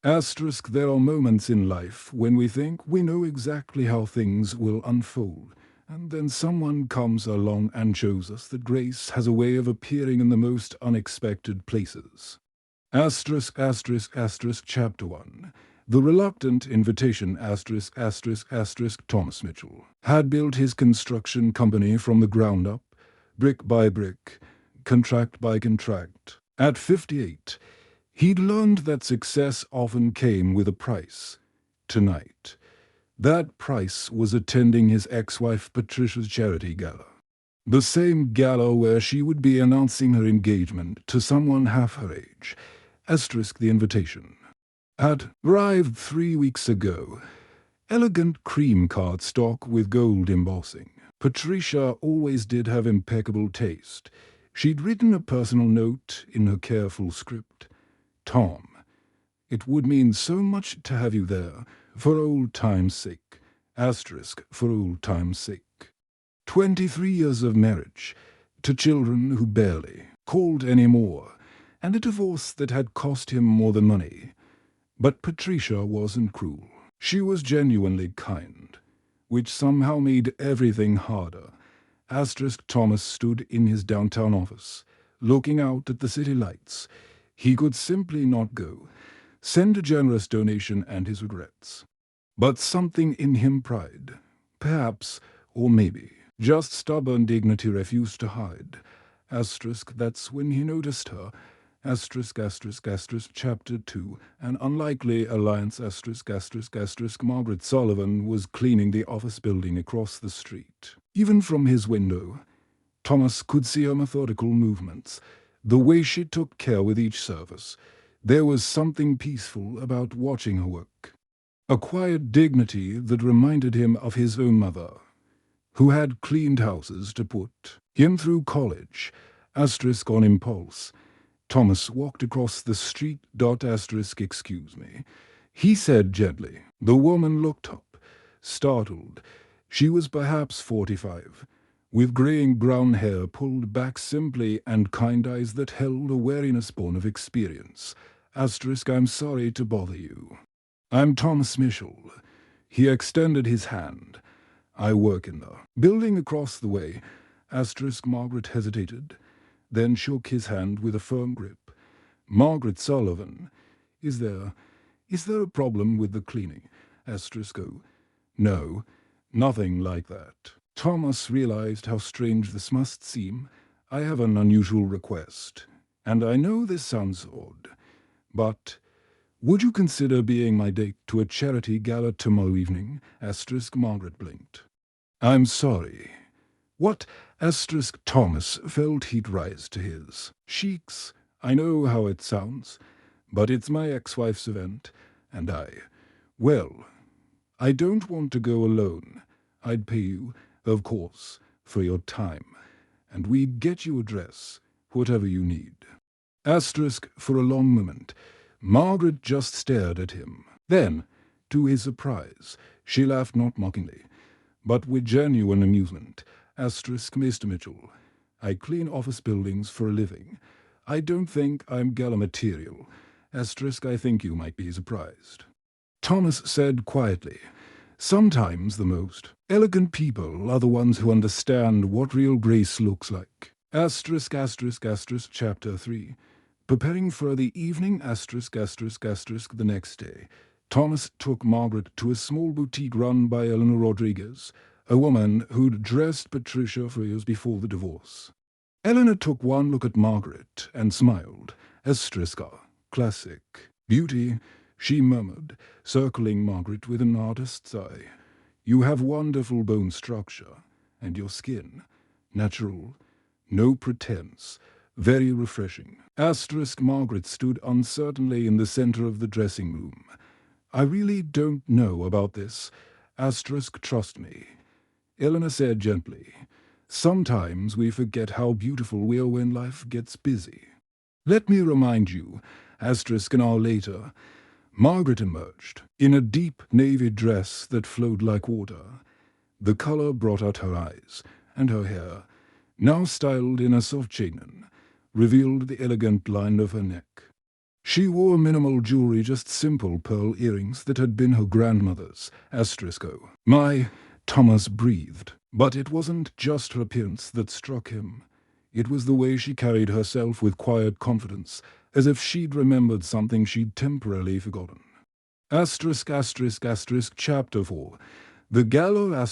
Asterisk, there are moments in life when we think we know exactly how things will unfold, and then someone comes along and shows us that grace has a way of appearing in the most unexpected places. Asterisk, asterisk, asterisk, Chapter 1. The reluctant invitation, asterisk, asterisk, asterisk, Thomas Mitchell had built his construction company from the ground up, brick by brick, contract by contract. At 58, he'd learned that success often came with a price. Tonight, that price was attending his ex-wife Patricia's charity gala. The same gala where she would be announcing her engagement to someone half her age. Asterisk, the invitation had arrived 3 weeks ago. Elegant cream cardstock with gold embossing. Patricia always did have impeccable taste. She'd written a personal note in her careful script. Tom, it would mean so much to have you there, for old time's sake. Asterisk, for old time's sake. 23 years of marriage, to children who barely called any more, and a divorce that had cost him more than money. But Patricia wasn't cruel. She was genuinely kind, which somehow made everything harder. Asterisk, Thomas stood in his downtown office, looking out at the city lights. He could simply not go, send a generous donation and his regrets. But something in him pried, perhaps, or maybe, just stubborn dignity refused to hide. Asterisk, that's when he noticed her. Asterisk, asterisk, asterisk, Chapter 2. An unlikely alliance, asterisk, asterisk, asterisk. Margaret Sullivan was cleaning the office building across the street. Even from his window, Thomas could see her methodical movements, the way she took care with each service. There was something peaceful about watching her work. A quiet dignity that reminded him of his own mother, who had cleaned houses to put him through college. Asterisk, on impulse, Thomas walked across the street. Asterisk, excuse me, he said gently. The woman looked up, startled. She was perhaps 45, with graying brown hair pulled back simply and kind eyes that held a wariness born of experience. Asterisk, I'm sorry to bother you. I'm Thomas Mitchell. He extended his hand. I work in the building across the way. Asterisk, Margaret hesitated, then shook his hand with a firm grip. Margaret Sullivan, is there a problem with the cleaning? Asterisk, oh, no, nothing like that. Thomas realized how strange this must seem. I have an unusual request, and I know this sounds odd, but would you consider being my date to a charity gala tomorrow evening? Asterisk, Margaret blinked. I'm sorry. What? Asterisk, Thomas felt he'd rise to his. Sheiks, I know how it sounds, but it's my ex-wife's event, and well, I don't want to go alone. I'd pay you, of course, for your time, and we'd get you a dress, whatever you need. Asterisk, for a long moment, Margaret just stared at him. Then, to his surprise, she laughed not mockingly, but with genuine amusement. Asterisk, Mr. Mitchell, I clean office buildings for a living. I don't think I'm gala material. Asterisk, I think you might be surprised. Thomas said quietly, sometimes the most elegant people are the ones who understand what real grace looks like. Asterisk, asterisk, asterisk, Chapter 3. Preparing for the evening, asterisk, asterisk, asterisk, the next day, Thomas took Margaret to a small boutique run by Eleanor Rodriguez, a woman who'd dressed Patricia for years before the divorce. Eleanor took one look at Margaret and smiled. Asterisk, classic. Beauty, she murmured, circling Margaret with an artist's eye. You have wonderful bone structure, and your skin, natural, no pretense, very refreshing. Asterisk, Margaret stood uncertainly in the center of the dressing room. I really don't know about this. Asterisk, trust me. Eleanor said gently, sometimes we forget how beautiful we are when life gets busy. Let me remind you, asterisk, an hour later, Margaret emerged, in a deep navy dress that flowed like water. The color brought out her eyes, and her hair, now styled in a soft chignon, revealed the elegant line of her neck. She wore minimal jewelry, just simple pearl earrings that had been her grandmother's. Asterisko. Thomas breathed. But it wasn't just her appearance that struck him. It was the way she carried herself with quiet confidence, as if she'd remembered something she'd temporarily forgotten. Chapter 4. The Gala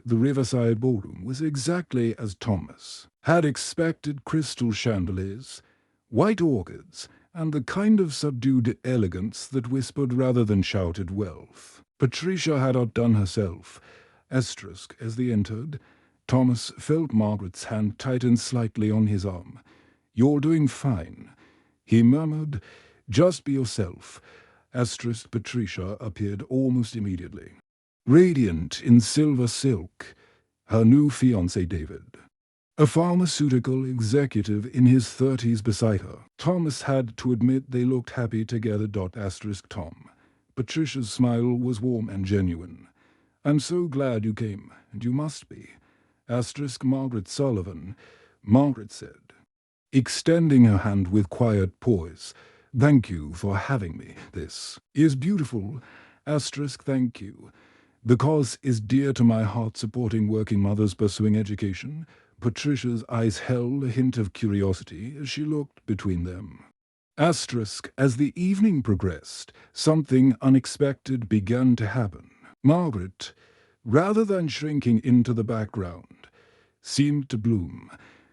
the Riverside Ballroom was exactly as Thomas had expected: crystal chandeliers, white orchids, and the kind of subdued elegance that whispered rather than shouted wealth. Patricia had outdone herself. As they entered, Thomas felt Margaret's hand tighten slightly on his arm. "You're doing fine," he murmured. "Just be yourself." Patricia appeared almost immediately, radiant in silver silk, her new fiancé David, a pharmaceutical executive in his 30s, beside her. Thomas had to admit they looked happy together. Tom. Patricia's smile was warm and genuine. "I'm so glad you came, and you must be." Margaret Sullivan, Margaret said, extending her hand with quiet poise. "Thank you for having me. This is beautiful." Thank you. "The cause is dear to my heart, supporting working mothers pursuing education." Patricia's eyes held a hint of curiosity as she looked between them. As the evening progressed, something unexpected began to happen. Margaret, rather than shrinking into the background, seemed to bloom.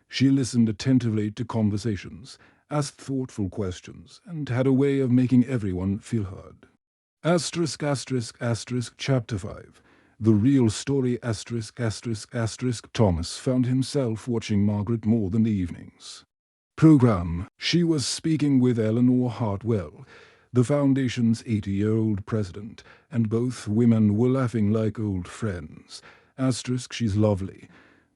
She listened attentively to conversations, asked thoughtful questions, and had a way of making everyone feel heard. Chapter 5. The real story. Thomas found himself watching Margaret more than the evenings program. She was speaking with Eleanor Hartwell, the Foundation's 80-year-old president, and both women were laughing like old friends. She's lovely,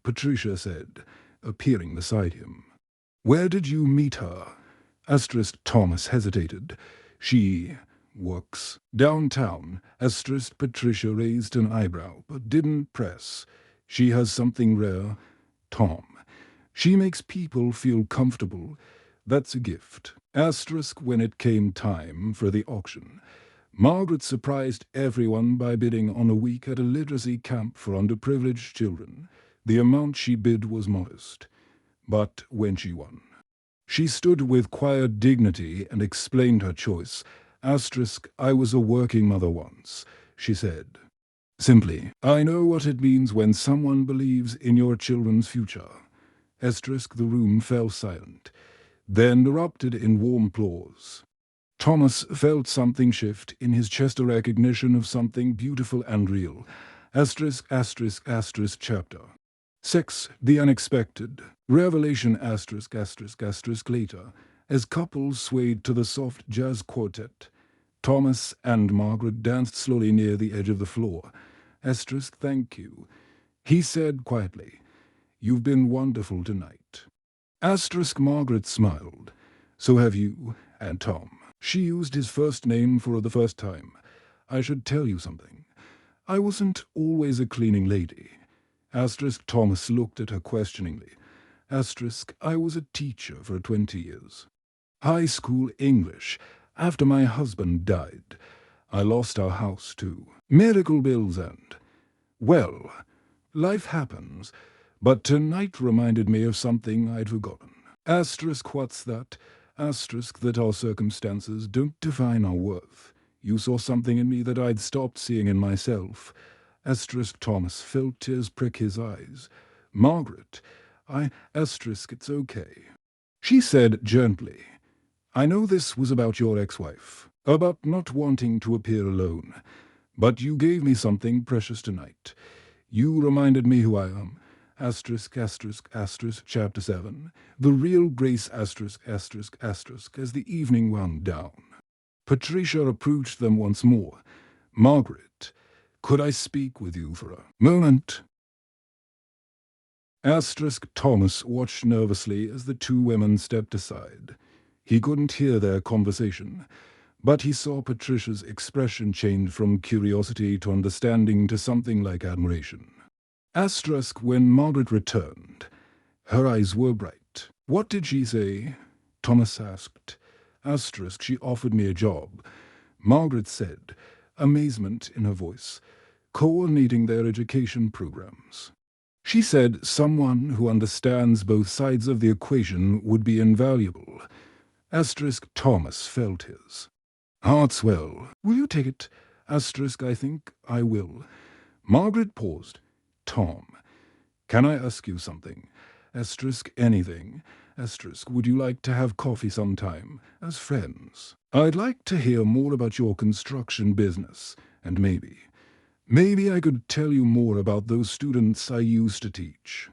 Patricia said, appearing beside him. "Where did you meet her?" Thomas hesitated. "She works downtown." Patricia raised an eyebrow, but didn't press. "She has something rare." Tom. "She makes people feel comfortable. That's a gift." When it came time for the auction, Margaret surprised everyone by bidding on a week at a literacy camp for underprivileged children. The amount she bid was modest, but when she won, she stood with quiet dignity and explained her choice. "I was a working mother once," she said. "Simply, I know what it means when someone believes in your children's future." The room fell silent, then erupted in warm applause. Thomas felt something shift in his chest, a recognition of something beautiful and real. Chapter 6. The Unexpected. Revelation. Later, as couples swayed to the soft jazz quartet, Thomas and Margaret danced slowly near the edge of the floor. "Thank you," he said quietly. "You've been wonderful tonight." Margaret smiled. "So have you, and Tom." She used his first name for the first time. "I should tell you something. I wasn't always a cleaning lady." Thomas looked at her questioningly. "I was a teacher for 20 years. High school English. After my husband died, I lost our house too. Medical bills and, well, life happens. But tonight reminded me of something I'd forgotten." What's that? That our circumstances don't define our worth. You saw something in me that I'd stopped seeing in myself. Thomas felt tears prick his eyes. "Margaret, it's okay," she said gently. "I know this was about your ex-wife, about not wanting to appear alone. But you gave me something precious tonight. You reminded me who I am." Chapter 7. The Real Grace. As the evening wound down, Patricia approached them once more. "Margaret, could I speak with you for a moment?" Thomas watched nervously as the two women stepped aside. He couldn't hear their conversation, but he saw Patricia's expression change from curiosity to understanding to something like admiration. When Margaret returned, her eyes were bright. "What did she say?" Thomas asked. Asterisk, she offered me a job, Margaret said, amazement in her voice, coordinating their education programs. She said someone who understands both sides of the equation would be invaluable. Asterisk, Thomas felt his. Hartswell, will you take it? Asterisk, I think I will. Margaret paused. Tom, can I ask you something? Asterisk, anything. Asterisk, would you like to have coffee sometime, as friends? I'd like to hear more about your construction business, and maybe I could tell you more about those students I used to teach.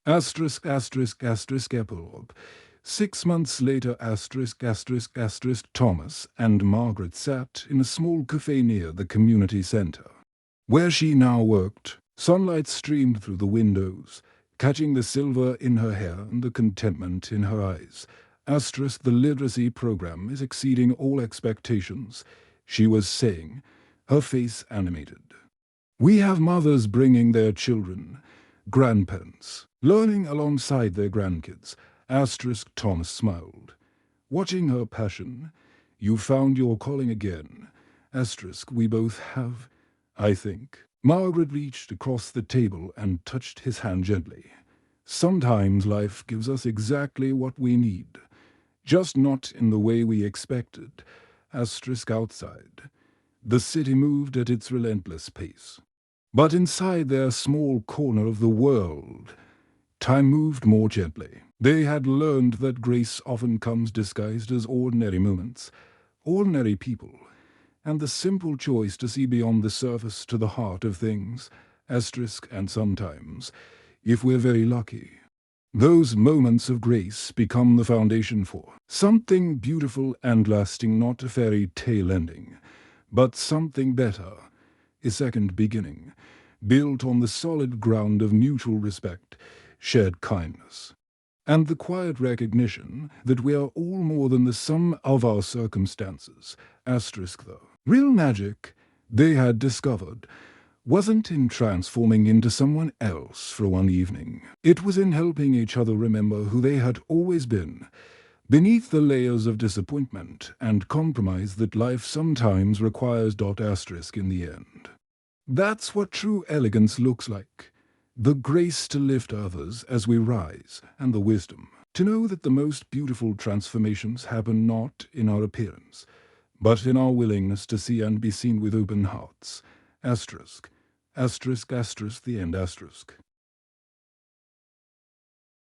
Asterisk, asterisk, asterisk, epilogue. 6 months later, asterisk, asterisk, asterisk, Thomas and Margaret sat in a small cafe near the community centre. Where she now worked, sunlight streamed through the windows, catching the silver in her hair and the contentment in her eyes. Asterisk, the literacy program is exceeding all expectations, she was saying, her face animated. We have mothers bringing their children, grandparents, learning alongside their grandkids. Asterisk, Thomas smiled. Watching her passion, you found your calling again. Asterisk, we both have, I think. Margaret reached across the table and touched his hand gently. Sometimes life gives us exactly what we need, just not in the way we expected. Asterisk, outside. The city moved at its relentless pace. But inside their small corner of the world, time moved more gently. They had learned that grace often comes disguised as ordinary moments, ordinary people, and the simple choice to see beyond the surface to the heart of things, asterisk, and sometimes, if we're very lucky, those moments of grace become the foundation for something beautiful and lasting, not a fairy tale ending, but something better, a second beginning, built on the solid ground of mutual respect, shared kindness, and the quiet recognition that we are all more than the sum of our circumstances. Asterisk, though. Real magic, they had discovered, wasn't in transforming into someone else for one evening. It was in helping each other remember who they had always been, beneath the layers of disappointment and compromise that life sometimes requires. Asterisk, in the end. That's what true elegance looks like. The grace to lift others as we rise, and the wisdom to know that the most beautiful transformations happen not in our appearance, but in our willingness to see and be seen with open hearts. Asterisk, asterisk, asterisk, the end, asterisk.